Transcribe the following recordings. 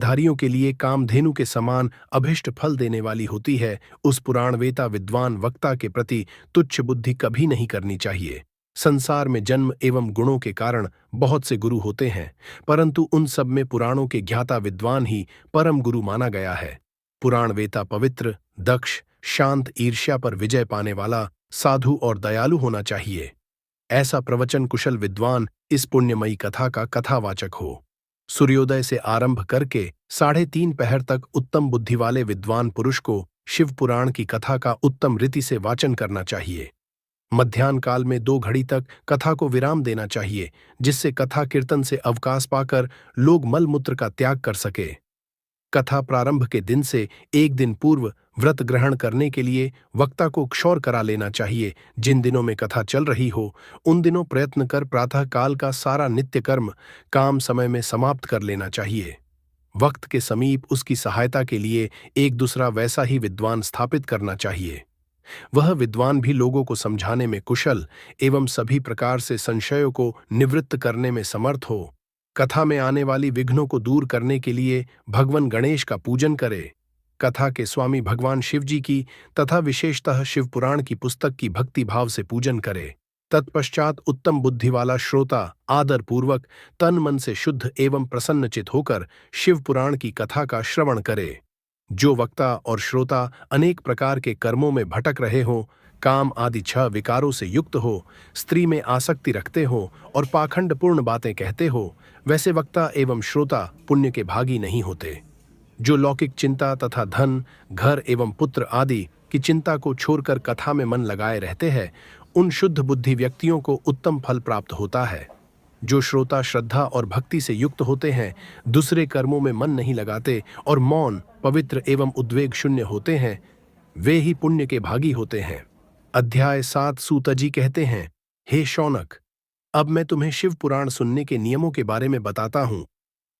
धारियों के लिए कामधेनु के समान अभिष्ट फल देने वाली होती है, उस पुराणवेता विद्वान वक्ता के प्रति तुच्छ बुद्धि कभी नहीं करनी चाहिए। संसार में जन्म एवं गुणों के कारण बहुत से गुरु होते हैं, परंतु उन सब में पुराणों के ज्ञाता विद्वान ही परम गुरु माना गया है। पुराणवेता पवित्र, दक्ष, शांत, ईर्ष्या पर विजय पाने वाला, साधु और दयालु होना चाहिए। ऐसा प्रवचन कुशल विद्वान इस पुण्यमयी कथा का कथावाचक हो। सूर्योदय से आरंभ करके 3:30 पहर तक उत्तम बुद्धि वाले विद्वान पुरुष को शिव पुराण की कथा का उत्तम रीति से वाचन करना चाहिए। मध्याह्न काल में 2 घड़ी तक कथा को विराम देना चाहिए, जिससे कथा कीर्तन से अवकाश पाकर लोग मल मूत्र का त्याग कर सके। कथा प्रारंभ के दिन से 1 दिन पूर्व व्रत ग्रहण करने के लिए वक्ता को क्षौर करा लेना चाहिए। जिन दिनों में कथा चल रही हो, उन दिनों प्रयत्न कर प्रातः काल का सारा नित्य कर्म काम समय में समाप्त कर लेना चाहिए। वक्त के समीप उसकी सहायता के लिए एक दूसरा वैसा ही विद्वान स्थापित करना चाहिए। वह विद्वान भी लोगों को समझाने में कुशल एवं सभी प्रकार से संशयों को निवृत्त करने में समर्थ हो। कथा में आने वाली विघ्नों को दूर करने के लिए भगवान गणेश का पूजन करे। कथा के स्वामी भगवान शिव जी की तथा विशेषतः शिव पुराण की पुस्तक की भक्ति भाव से पूजन करे। तत्पश्चात उत्तम बुद्धि वाला श्रोता आदर पूर्वक तन मन से शुद्ध एवं प्रसन्नचित होकर शिव पुराण की कथा का श्रवण करे। जो वक्ता और श्रोता अनेक प्रकार के कर्मों में भटक रहे हों, काम आदि 6 विकारों से युक्त हो, स्त्री में आसक्ति रखते हो और पाखंडपूर्ण बातें कहते हो, वैसे वक्ता एवं श्रोता पुण्य के भागी नहीं होते। जो लौकिक चिंता तथा धन, घर एवं पुत्र आदि की चिंता को छोड़कर कथा में मन लगाए रहते हैं, उन शुद्ध बुद्धि व्यक्तियों को उत्तम फल प्राप्त होता है। जो श्रोता श्रद्धा और भक्ति से युक्त होते हैं, दूसरे कर्मों में मन नहीं लगाते और मौन, पवित्र एवं उद्वेग शून्य होते हैं, वे ही पुण्य के भागी होते हैं। अध्याय 7 सूत जी कहते हैं, हे शौनक, अब मैं तुम्हें शिव पुराण सुनने के नियमों के बारे में बताता हूँ।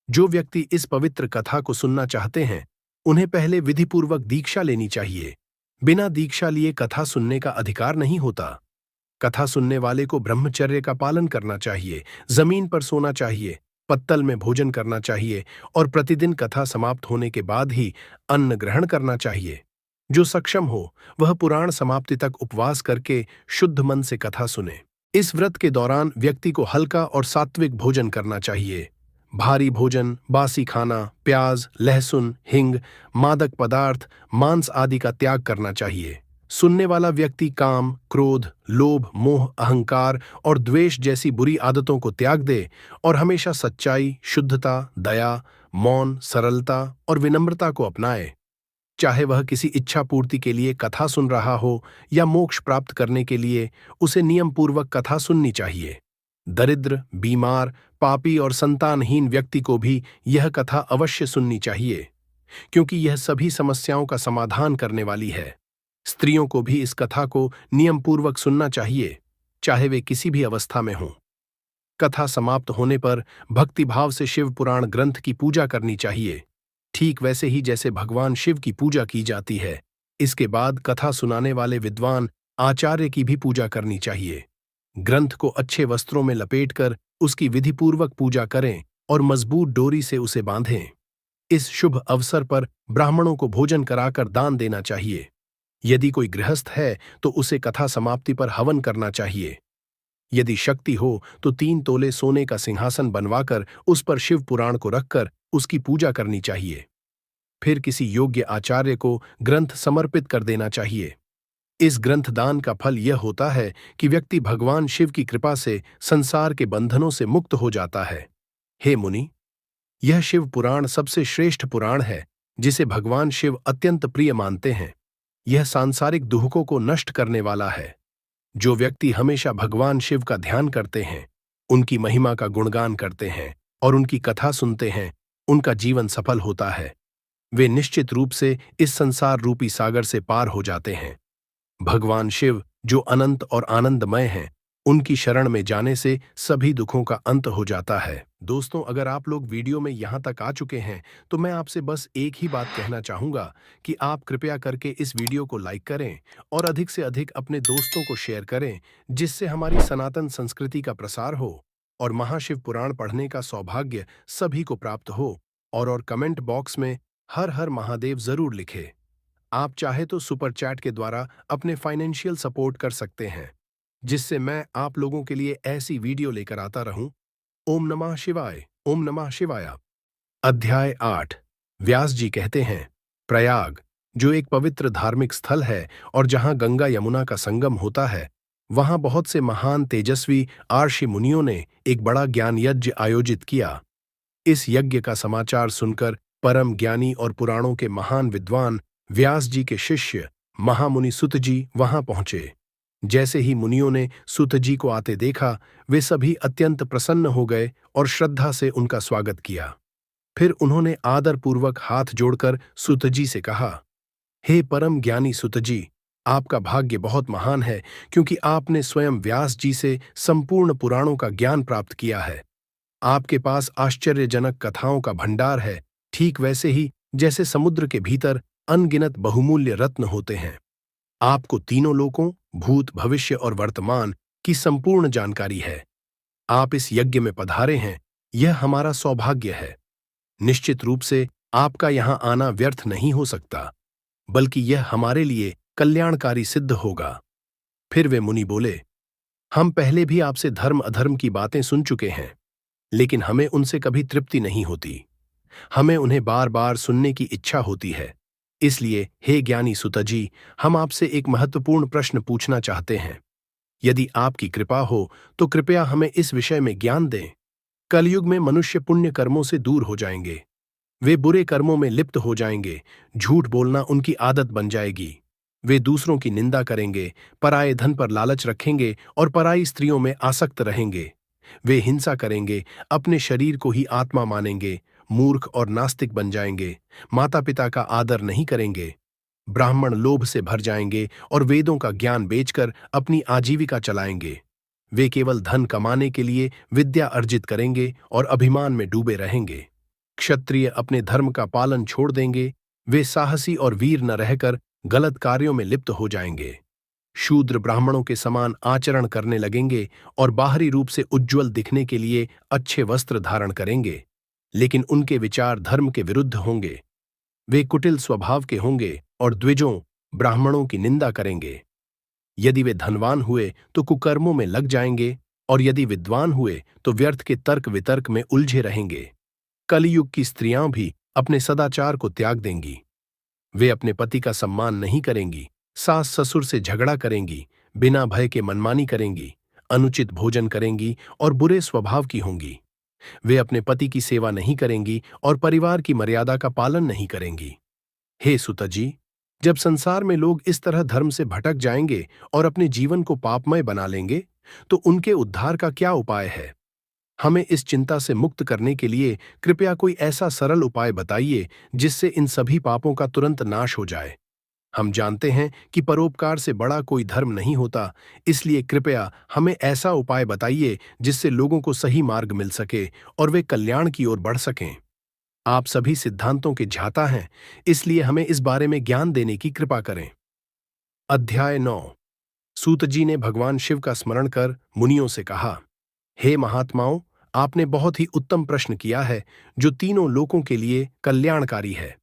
जो व्यक्ति इस पवित्र कथा को सुनना चाहते हैं, उन्हें पहले विधिपूर्वक दीक्षा लेनी चाहिए। बिना दीक्षा लिए कथा सुनने का अधिकार नहीं होता। कथा सुनने वाले को ब्रह्मचर्य का पालन करना चाहिए, जमीन पर सोना चाहिए, पत्तल में भोजन करना चाहिए और प्रतिदिन कथा समाप्त होने के बाद ही अन्न ग्रहण करना चाहिए। जो सक्षम हो, वह पुराण समाप्ति तक उपवास करके शुद्ध मन से कथा सुने। इस व्रत के दौरान व्यक्ति को हल्का और सात्विक भोजन करना चाहिए। भारी भोजन, बासी खाना, प्याज, लहसुन, हिंग, मादक पदार्थ, मांस आदि का त्याग करना चाहिए। सुनने वाला व्यक्ति काम, क्रोध, लोभ, मोह, अहंकार और द्वेष जैसी बुरी आदतों को त्याग दे और हमेशा सच्चाई, शुद्धता, दया, मौन, सरलता और विनम्रता को अपनाए। चाहे वह किसी इच्छा पूर्ति के लिए कथा सुन रहा हो या मोक्ष प्राप्त करने के लिए, उसे नियम पूर्वक कथा सुननी चाहिए। दरिद्र, बीमार, पापी और संतानहीन व्यक्ति को भी यह कथा अवश्य सुननी चाहिए, क्योंकि यह सभी समस्याओं का समाधान करने वाली है। स्त्रियों को भी इस कथा को नियम पूर्वक सुनना चाहिए, चाहे वे किसी भी अवस्था में हों। कथा समाप्त होने पर भक्तिभाव से शिव पुराण ग्रंथ की पूजा करनी चाहिए, ठीक वैसे ही जैसे भगवान शिव की पूजा की जाती है। इसके बाद कथा सुनाने वाले विद्वान आचार्य की भी पूजा करनी चाहिए। ग्रंथ को अच्छे वस्त्रों में लपेटकर उसकी विधिपूर्वक पूजा करें और मजबूत डोरी से उसे बांधें। इस शुभ अवसर पर ब्राह्मणों को भोजन कराकर दान देना चाहिए। यदि कोई गृहस्थ है तो उसे कथा समाप्ति पर हवन करना चाहिए। यदि शक्ति हो तो 3 तोले सोने का सिंहासन बनवाकर उस पर शिव पुराण को रखकर उसकी पूजा करनी चाहिए। फिर किसी योग्य आचार्य को ग्रंथ समर्पित कर देना चाहिए। इस ग्रंथ दान का फल यह होता है कि व्यक्ति भगवान शिव की कृपा से संसार के बंधनों से मुक्त हो जाता है। हे मुनि, यह शिव पुराण सबसे श्रेष्ठ पुराण है, जिसे भगवान शिव अत्यंत प्रिय मानते हैं। यह सांसारिक दुखों को नष्ट करने वाला है। जो व्यक्ति हमेशा भगवान शिव का ध्यान करते हैं, उनकी महिमा का गुणगान करते हैं और उनकी कथा सुनते हैं, उनका जीवन सफल होता है। वे निश्चित रूप से इस संसार रूपी सागर से पार हो जाते हैं। भगवान शिव, जो अनंत और आनंदमय हैं, उनकी शरण में जाने से सभी दुखों का अंत हो जाता है। दोस्तों, अगर आप लोग वीडियो में यहाँ तक आ चुके हैं तो मैं आपसे बस एक ही बात कहना चाहूँगा कि आप कृपया करके इस वीडियो को लाइक करें और अधिक से अधिक अपने दोस्तों को शेयर करें, जिससे हमारी सनातन संस्कृति का प्रसार हो और महाशिव पुराण पढ़ने का सौभाग्य सभी को प्राप्त हो। और कमेंट बॉक्स में हर हर महादेव जरूर लिखें। आप चाहे तो सुपर चैट के द्वारा अपने फाइनेंशियल सपोर्ट कर सकते हैं, जिससे मैं आप लोगों के लिए ऐसी वीडियो लेकर आता रहूं। ओम नमः शिवाय। ओम नमः शिवाय। अध्याय 8। व्यास जी कहते हैं, प्रयाग, जो एक पवित्र धार्मिक स्थल है और जहां गंगा यमुना का संगम होता है, वहां बहुत से महान तेजस्वी आर्षि मुनियों ने एक बड़ा ज्ञान यज्ञ आयोजित किया। इस यज्ञ का समाचार सुनकर परम ज्ञानी और पुराणों के महान विद्वान व्यास जी के शिष्य महामुनि सुत जी वहां पहुंचे। जैसे ही मुनियों ने सुत जी को आते देखा, वे सभी अत्यंत प्रसन्न हो गए और श्रद्धा से उनका स्वागत किया। फिर उन्होंने आदरपूर्वक हाथ जोड़कर सुत जी से कहा, हे परम ज्ञानी सुत जी, आपका भाग्य बहुत महान है, क्योंकि आपने स्वयं व्यास जी से संपूर्ण पुराणों का ज्ञान प्राप्त किया है। आपके पास आश्चर्यजनक कथाओं का भंडार है, ठीक वैसे ही जैसे समुद्र के भीतर अनगिनत बहुमूल्य रत्न होते हैं। आपको तीनों लोकों, भूत, भविष्य और वर्तमान की संपूर्ण जानकारी है। आप इस यज्ञ में पधारे हैं, यह हमारा सौभाग्य है। निश्चित रूप से आपका यहां आना व्यर्थ नहीं हो सकता, बल्कि यह हमारे लिए कल्याणकारी सिद्ध होगा। फिर वे मुनि बोले, हम पहले भी आपसे धर्म अधर्म की बातें सुन चुके हैं, लेकिन हमें उनसे कभी तृप्ति नहीं होती। हमें उन्हें बार बार सुनने की इच्छा होती है। इसलिए हे ज्ञानी सुत जी, हम आपसे एक महत्वपूर्ण प्रश्न पूछना चाहते हैं। यदि आपकी कृपा हो तो कृपया हमें इस विषय में ज्ञान दें। कलयुग में मनुष्य पुण्य कर्मों से दूर हो जाएंगे, वे बुरे कर्मों में लिप्त हो जाएंगे, झूठ बोलना उनकी आदत बन जाएगी। वे दूसरों की निंदा करेंगे, पराये धन पर लालच रखेंगे और पराई स्त्रियों में आसक्त रहेंगे। वे हिंसा करेंगे, अपने शरीर को ही आत्मा मानेंगे, मूर्ख और नास्तिक बन जाएंगे, माता पिता का आदर नहीं करेंगे, ब्राह्मण लोभ से भर जाएंगे और वेदों का ज्ञान बेचकर अपनी आजीविका चलाएंगे। वे केवल धन कमाने के लिए विद्या अर्जित करेंगे और अभिमान में डूबे रहेंगे। क्षत्रिय अपने धर्म का पालन छोड़ देंगे, वे साहसी और वीर न रहकर गलत कार्यों में लिप्त हो जाएंगे। शूद्र ब्राह्मणों के समान आचरण करने लगेंगे और बाहरी रूप से उज्ज्वल दिखने के लिए अच्छे वस्त्र धारण करेंगे, लेकिन उनके विचार धर्म के विरुद्ध होंगे। वे कुटिल स्वभाव के होंगे और द्विजों, ब्राह्मणों की निंदा करेंगे। यदि वे धनवान हुए तो कुकर्मों में लग जाएंगे, और यदि विद्वान हुए तो व्यर्थ के तर्क वितर्क में उलझे रहेंगे। कलयुग की स्त्रियां भी अपने सदाचार को त्याग देंगी। वे अपने पति का सम्मान नहीं करेंगी, सास ससुर से झगड़ा करेंगी, बिना भय के मनमानी करेंगी, अनुचित भोजन करेंगी और बुरे स्वभाव की होंगी। वे अपने पति की सेवा नहीं करेंगी और परिवार की मर्यादा का पालन नहीं करेंगी। हे सुत जी, जब संसार में लोग इस तरह धर्म से भटक जाएंगे और अपने जीवन को पापमय बना लेंगे, तो उनके उद्धार का क्या उपाय है? हमें इस चिंता से मुक्त करने के लिए कृपया कोई ऐसा सरल उपाय बताइए जिससे इन सभी पापों का तुरंत नाश हो जाए। हम जानते हैं कि परोपकार से बड़ा कोई धर्म नहीं होता, इसलिए कृपया हमें ऐसा उपाय बताइए जिससे लोगों को सही मार्ग मिल सके और वे कल्याण की ओर बढ़ सकें। आप सभी सिद्धांतों के ज्ञाता हैं, इसलिए हमें इस बारे में ज्ञान देने की कृपा करें। अध्याय 9। सूत जी ने भगवान शिव का स्मरण कर मुनियों से कहा, हे महात्माओं, आपने बहुत ही उत्तम प्रश्न किया है, जो तीनों लोकों के लिए कल्याणकारी है।